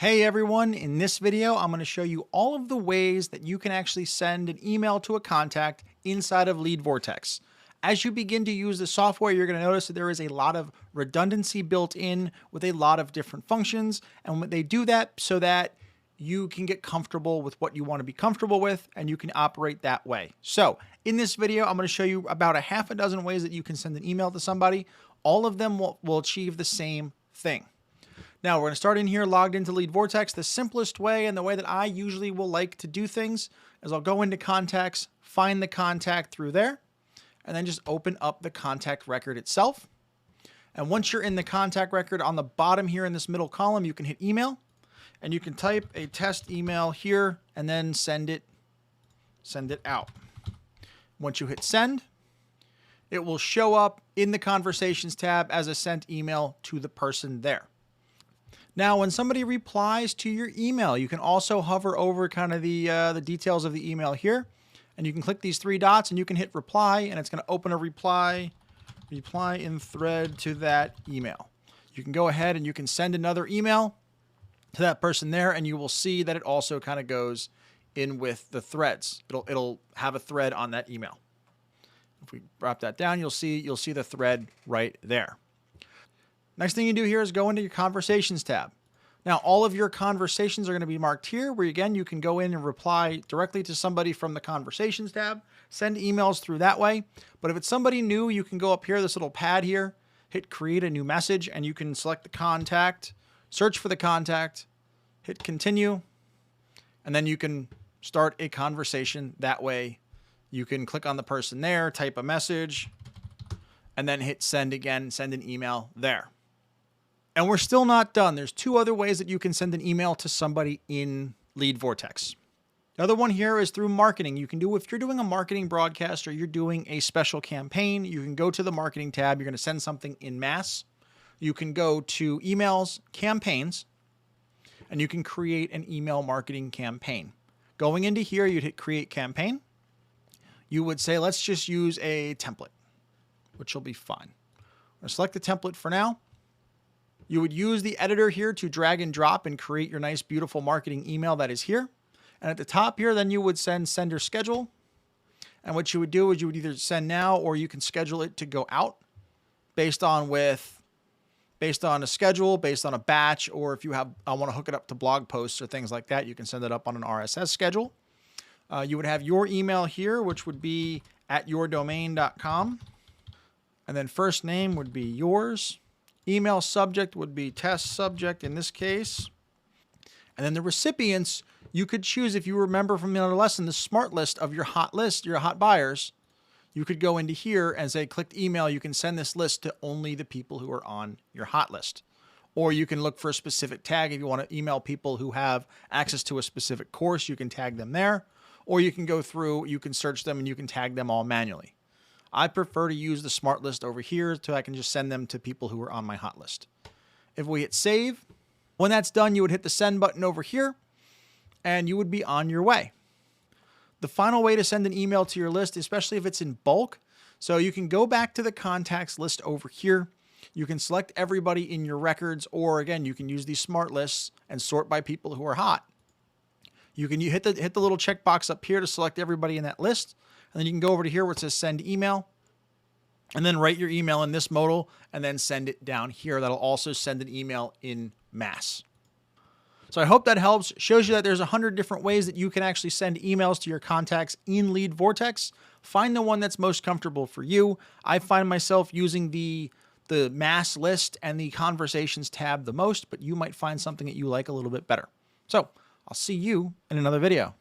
Hey everyone, in this video, I'm going to show you all of the ways that you can actually send an email to a contact inside of Lead Vortex. As you begin to use the software, you're going to notice that there is a lot of redundancy built in with a lot of different functions. And they do that so that you can get comfortable with what you want to be comfortable with and you can operate that way. So in this video, I'm going to show you about a half a dozen ways that you can send an email to somebody. All of them will achieve the same thing. Now we're going to start in here logged into Lead Vortex. The simplest way and the way that I usually will like to do things is I'll go into contacts, find the contact through there, and then just open up the contact record itself. And once you're in the contact record, on the bottom here in this middle column, you can hit email and you can type a test email here and then send it out. Once you hit send, it will show up in the conversations tab as a sent email to the person there. Now, when somebody replies to your email, you can also hover over kind of the details of the email here, and you can click these three dots and you can hit reply, and it's going to open a reply in thread to that email. You can go ahead and you can send another email to that person there, and you will see that it also kind of goes in with the threads. It'll have a thread on that email. If we drop that down, you'll see the thread right there. Next thing you do here is go into your conversations tab. Now, all of your conversations are going to be marked here, where again, you can go in and reply directly to somebody from the conversations tab, send emails through that way. But if it's somebody new, you can go up here, this little pad here, hit create a new message, and you can select the contact, search for the contact, hit continue, and then you can start a conversation that way. You can click on the person there, type a message, and then hit send again, send an email there. And we're still not done. There's two other ways that you can send an email to somebody in Lead Vortex. The other one here is through marketing. You can do, if you're doing a marketing broadcast or you're doing a special campaign, you can go to the marketing tab. You're going to send something in mass. You can go to emails, campaigns, and you can create an email marketing campaign. Going into here, you'd hit create campaign. You would say, let's just use a template, which will be fine. I'm going to select the template for now. You would use the editor here to drag and drop and create your nice, beautiful marketing email that is here. And at the top here, then you would send sender schedule. And what you would do is you would either send now or you can schedule it to go out based on a schedule, based on a batch, or if I want to hook it up to blog posts or things like that, you can send it up on an RSS schedule. You would have your email here, which would be @yourdomain.com. And then first name would be yours. Email subject would be test subject in this case. And then the recipients, you could choose, if you remember from the other lesson, the smart list of your hot list, your hot buyers. You could go into here and say, click email. You can send this list to only the people who are on your hot list. Or you can look for a specific tag. If you want to email people who have access to a specific course, you can tag them there. Or you can go through, you can search them and you can tag them all manually. I prefer to use the smart list over here so I can just send them to people who are on my hot list. If we hit save, when that's done, you would hit the send button over here and you would be on your way. The final way to send an email to your list, especially if it's in bulk, so you can go back to the contacts list over here. You can select everybody in your records, or again, you can use these smart lists and sort by people who are hot. You hit the little checkbox up here to select everybody in that list. And then you can go over to here where it says send email and then write your email in this modal and then send it down here. That'll also send an email in mass. So I hope that helps. Shows you that there's 100 different ways that you can actually send emails to your contacts in Lead Vortex. Find the one that's most comfortable for you. I find myself using the mass list and the conversations tab the most, but you might find something that you like a little bit better. So I'll see you in another video.